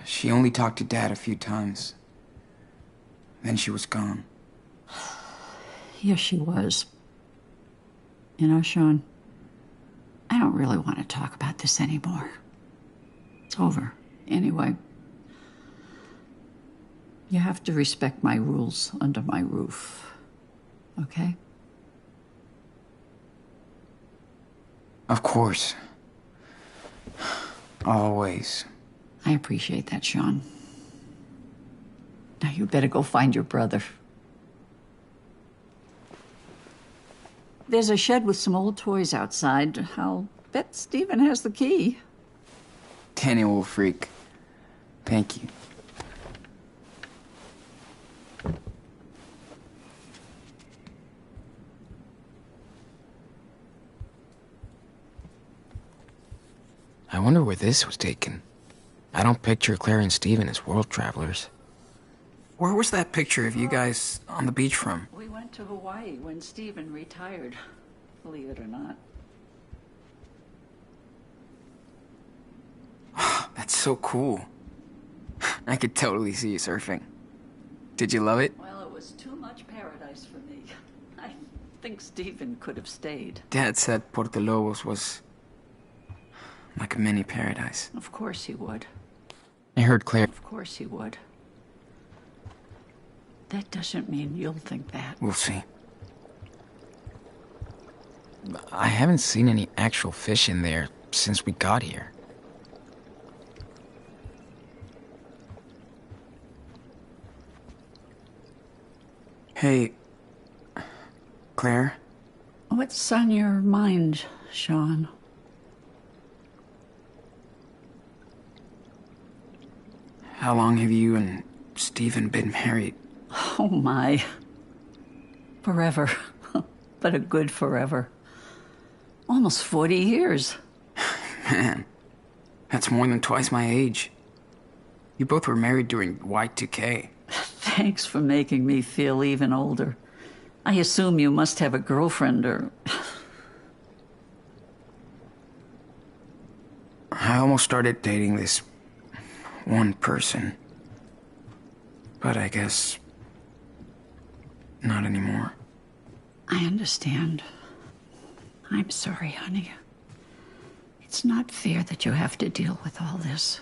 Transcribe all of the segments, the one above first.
She only talked to Dad a few times. Then she was gone. Yes, she was. You know, Sean, I don't really want to talk about this anymore. It's over. Anyway, you have to respect my rules under my roof, okay? Of course. Always. I appreciate that, Sean. Now you better go find your brother. There's a shed with some old toys outside. I'll bet Stephen has the key. Daniel will freak. Thank you. I wonder where this was taken. I don't picture Claire and Stephen as world travelers. Where was that picture of you guys on the beach from? We went to Hawaii when Stephen retired, believe it or not. That's so cool. I could totally see you surfing. Did you love it? Well, it was too much paradise for me. I think Stephen could have stayed. Dad said Puerto Lobos was like a mini paradise. Of course he would. I heard Claire. Of course he would. That doesn't mean you'll think that. We'll see. I haven't seen any actual fish in there since we got here. Hey, Claire? What's on your mind, Sean? How long have you and Stephen been married? Oh, my. Forever. But a good forever. Almost 40 years. Man, that's more than twice my age. You both were married during Y2K. Thanks for making me feel even older. I assume you must have a girlfriend or... I almost started dating this one person. But I guess not anymore. I understand. I'm sorry, honey. It's not fair that you have to deal with all this.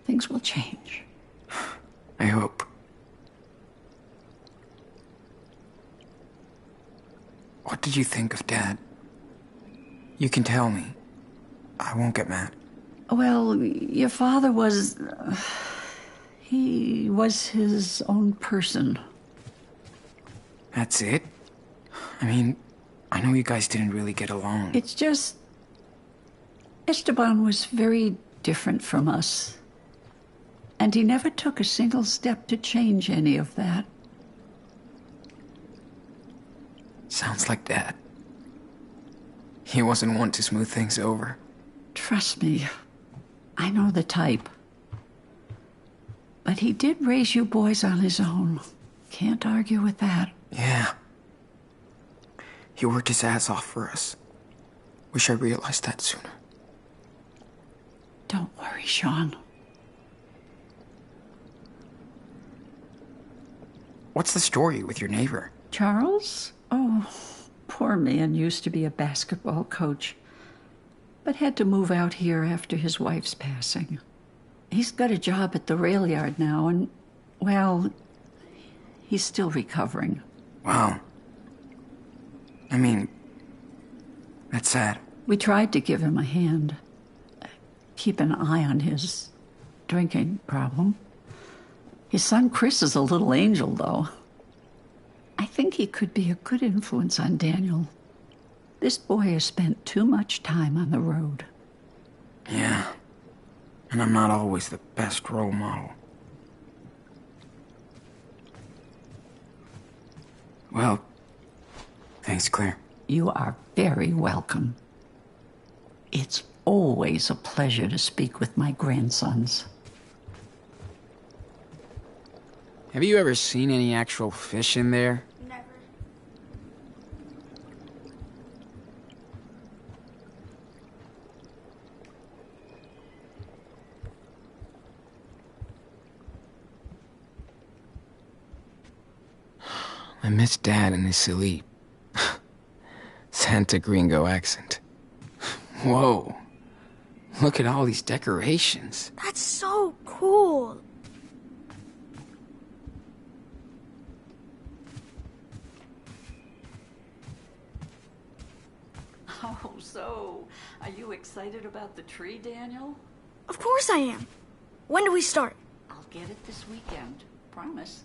Things will change. I hope. What did you think of Dad? You can tell me. I won't get mad. Well, your father was... he was his own person. That's it? I mean, I know you guys didn't really get along. It's just... Esteban was very different from us. And he never took a single step to change any of that. Sounds like Dad. He wasn't one to smooth things over. Trust me, I know the type. But he did raise you boys on his own. Can't argue with that. Yeah. He worked his ass off for us. Wish I realized that sooner. Don't worry, Sean. What's the story with your neighbor? Charles? Oh, poor man used to be a basketball coach, but had to move out here after his wife's passing. He's got a job at the rail yard now, and, well, he's still recovering. Wow. I mean, that's sad. We tried to give him a hand, keep an eye on his drinking problem. His son Chris is a little angel, though. I think he could be a good influence on Daniel. This boy has spent too much time on the road. Yeah. And I'm not always the best role model. Well, thanks, Claire. You are very welcome. It's always a pleasure to speak with my grandsons. Have you ever seen any actual fish in there? Never. I miss Dad and his silly Santa Gringo accent. Whoa. Look at all these decorations. That's so cool. Oh, so are you excited about the tree, Daniel? Of course I am. When do we start? I'll get it this weekend. Promise.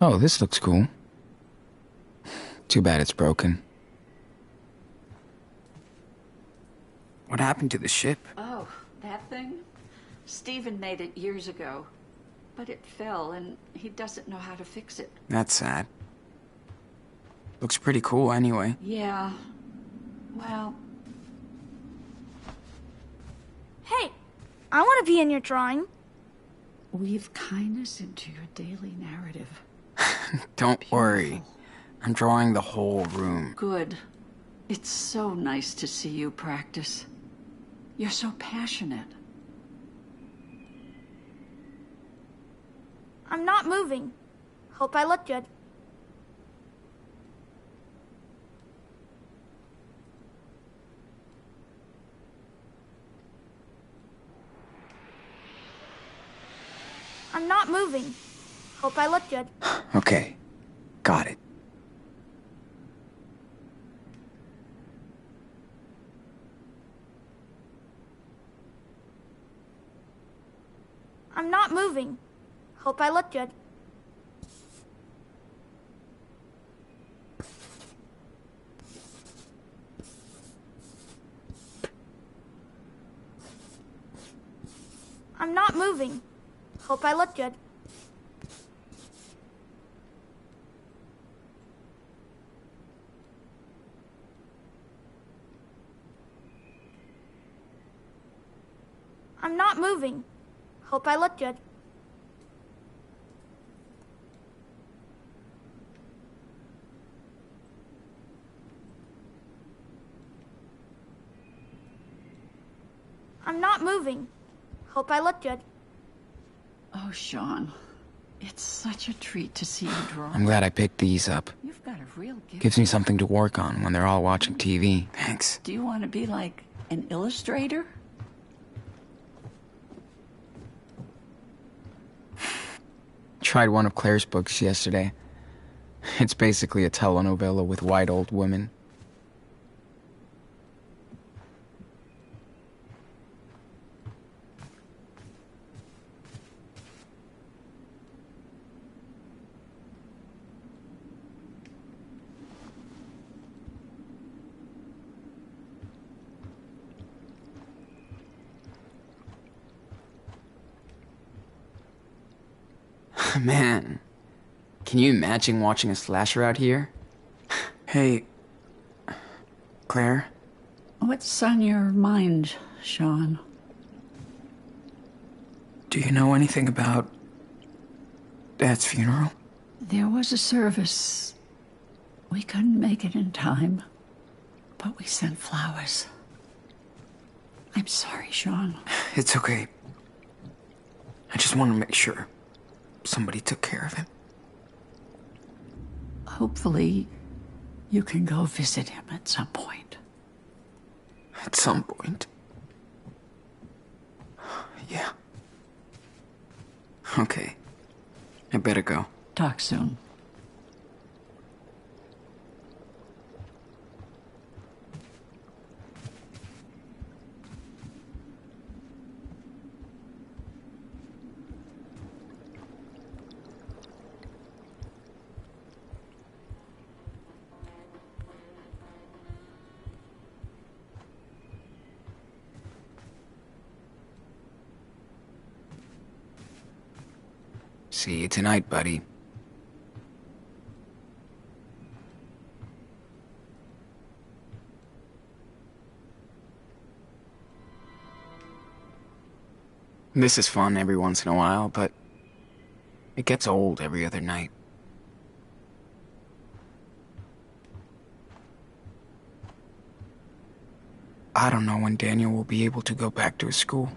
Oh, this looks cool. Too bad it's broken. What happened to the ship? Oh, that thing? Stephen made it years ago. But it fell, and he doesn't know how to fix it. That's sad. Looks pretty cool anyway. Yeah. Well, Hey, I want to be in your drawing. weave kindness into your daily narrative. Don't worry. Beautiful. I'm drawing the whole room. Good. It's so nice to see you practice. You're so passionate. I'm not moving. Hope I look good. I'm not moving. Hope I look good. Okay. Got it. I'm not moving. Hope I look good. I'm not moving. Hope I look good. I'm not moving. Hope I look good. I'm not moving. Hope I look good. Oh, Sean. It's such a treat to see you draw. I'm glad I picked these up. You've got a real gift. Gives me something to work on when they're all watching TV. Thanks. Do you want to be like an illustrator? Tried one of Claire's books yesterday. It's basically a telenovela with white old women. Man, can you imagine watching a slasher out here? Hey, Claire? What's on your mind, Sean? Do you know anything about Dad's funeral? There was a service. We couldn't make it in time, but we sent flowers. I'm sorry, Sean. It's okay. I just want to make sure somebody took care of him. Hopefully, you can go visit him at some point. At some point. Yeah. Okay. I better go. Talk soon. See you tonight, buddy. This is fun every once in a while, but it gets old every other night. I don't know when Daniel will be able to go back to his school.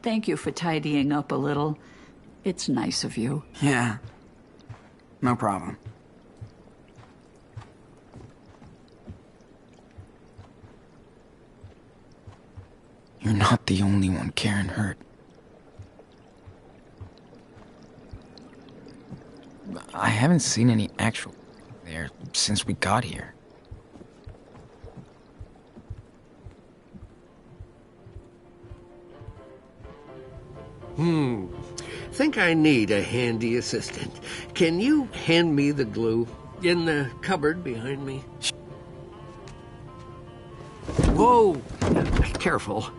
Thank you for tidying up a little. It's nice of you. Yeah. No problem. You're not the only one Karen hurt. I haven't seen any actual there since we got here. Think I need a handy assistant. Can you hand me the glue in the cupboard behind me? Whoa! Careful.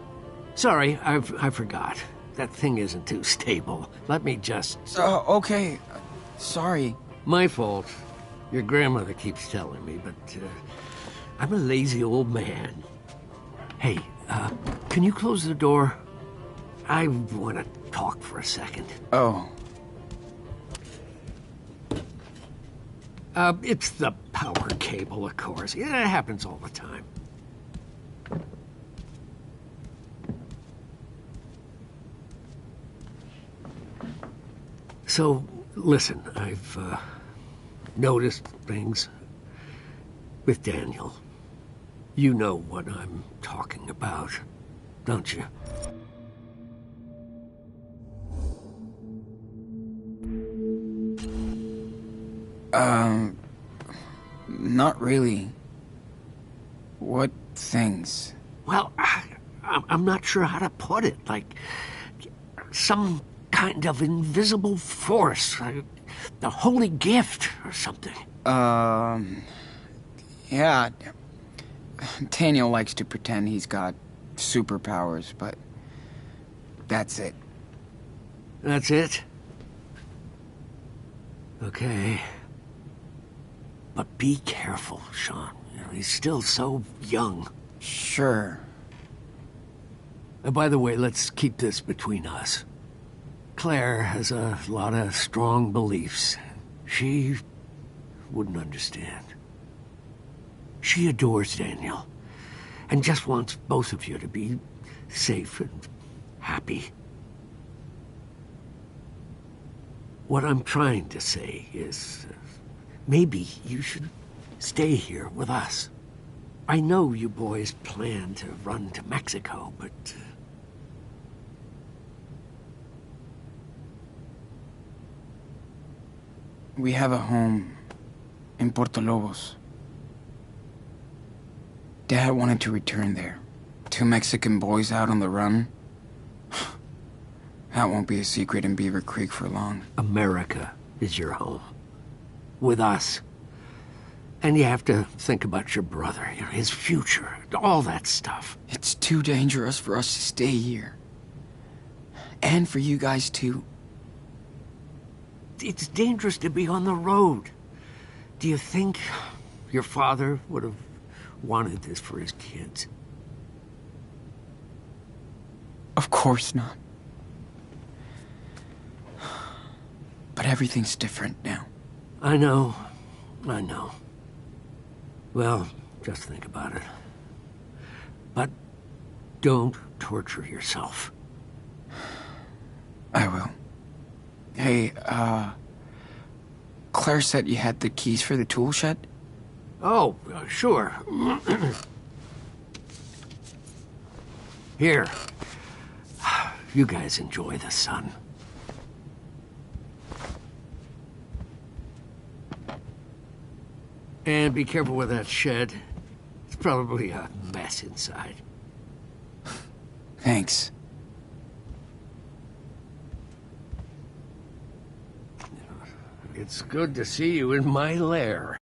Sorry, I forgot. That thing isn't too stable. Let me just... Okay. Sorry. My fault. Your grandmother keeps telling me, but I'm a lazy old man. Hey, can you close the door? I want to talk for a second. Oh. It's the power cable, of course. Yeah, it happens all the time. So, listen, I've noticed things with Daniel. You know what I'm talking about, don't you? Not really. What things? Well, I'm not sure how to put it. Like, some kind of invisible force. The holy gift or something. Yeah. Daniel likes to pretend he's got superpowers, but that's it. That's it? Okay. But be careful, Sean. You know, he's still so young. Sure. And by the way, let's keep this between us. Claire has a lot of strong beliefs. She wouldn't understand. She adores Daniel and just wants both of you to be safe and happy. What I'm trying to say is, maybe you should stay here with us. I know you boys plan to run to Mexico, but... We have a home in Puerto Lobos. Dad wanted to return there. 2 Mexican boys out on the run. That won't be a secret in Beaver Creek for long. America is your home. With us. And you have to think about your brother, you know, his future, all that stuff. It's too dangerous for us to stay here. And for you guys, too. It's dangerous to be on the road. Do you think your father would have wanted this for his kids? Of course not. But everything's different now. I know. Well, just think about it. But don't torture yourself. I will. Hey, Claire said you had the keys for the tool shed? Oh, sure. Here. You guys enjoy the sun. And be careful with that shed. It's probably a mess inside. Thanks. It's good to see you in my lair.